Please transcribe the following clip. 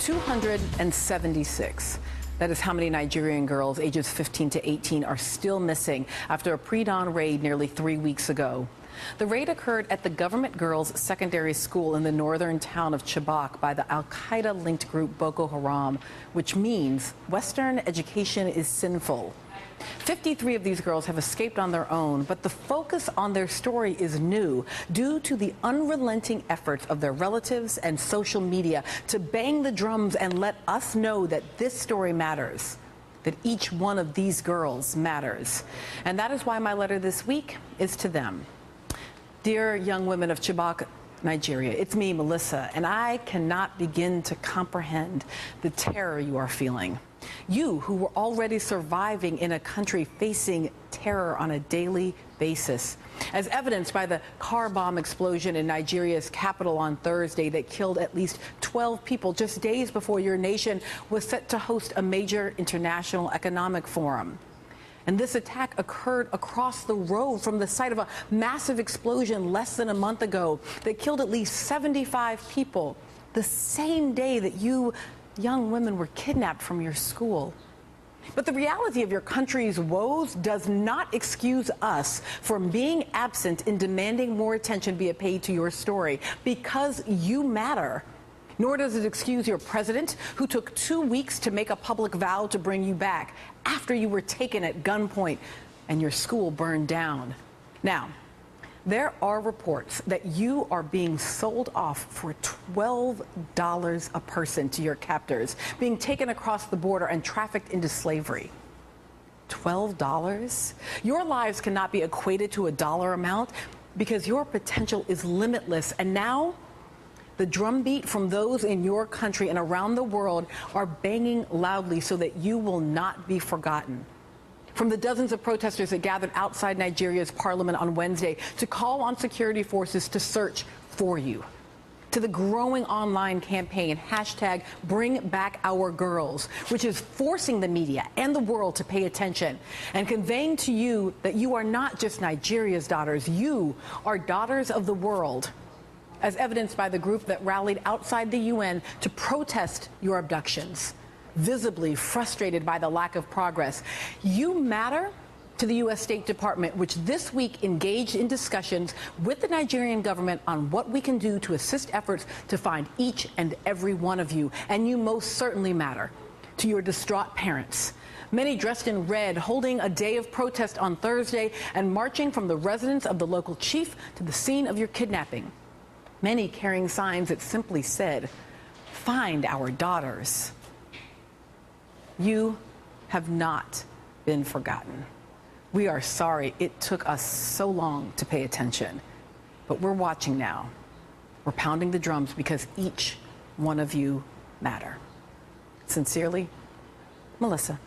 276. That is how many Nigerian girls ages 15 to 18 are still missing after a pre-dawn raid nearly 3 weeks ago. The raid occurred at the government girls' secondary school in the northern town of Chibok by the al-Qaeda-linked group Boko Haram, which means Western education is sinful. 53 of these girls have escaped on their own, but the focus on their story is new due to the unrelenting efforts of their relatives and social media to bang the drums and let us know that this story matters, that each one of these girls matters. And that is why my letter this week is to them. Dear young women of Chibok, Nigeria, it's me, Melissa, and I cannot begin to comprehend the terror you are feeling. You who were already surviving in a country facing terror on a daily basis, as evidenced by the car bomb explosion in Nigeria's capital on Thursday that killed at least 12 people just days before your nation was set to host a major international economic forum. And this attack occurred across the road from the site of a massive explosion less than a month ago that killed at least 75 people, the same day that you young women were kidnapped from your school. But the reality of your country's woes does not excuse us from being absent in demanding more attention be paid to your story, because you matter. Nor does it excuse your president, who took 2 weeks to make a public vow to bring you back after you were taken at gunpoint and your school burned down. Now, there are reports that you are being sold off for $12 a person to your captors, being taken across the border and trafficked into slavery. $12? Your lives cannot be equated to a dollar amount because your potential is limitless. And now, the drumbeat from those in your country and around the world are banging loudly so that you will not be forgotten. From the dozens of protesters that gathered outside Nigeria's parliament on Wednesday to call on security forces to search for you, to the growing online campaign #BringBackOurGirls, which is forcing the media and the world to pay attention and conveying to you that you are not just Nigeria's daughters, you are daughters of the world, as evidenced by the group that rallied outside the UN to protest your abductions, visibly frustrated by the lack of progress. You matter to the U.S. State Department, which this week engaged in discussions with the Nigerian government on what we can do to assist efforts to find each and every one of you. And you most certainly matter to your distraught parents, many dressed in red, holding a day of protest on Thursday and marching from the residence of the local chief to the scene of your kidnapping. Many carrying signs that simply said, "Find our daughters." You have not been forgotten. We are sorry it took us so long to pay attention, but we're watching now. We're pounding the drums because each one of you matter. Sincerely, Melissa.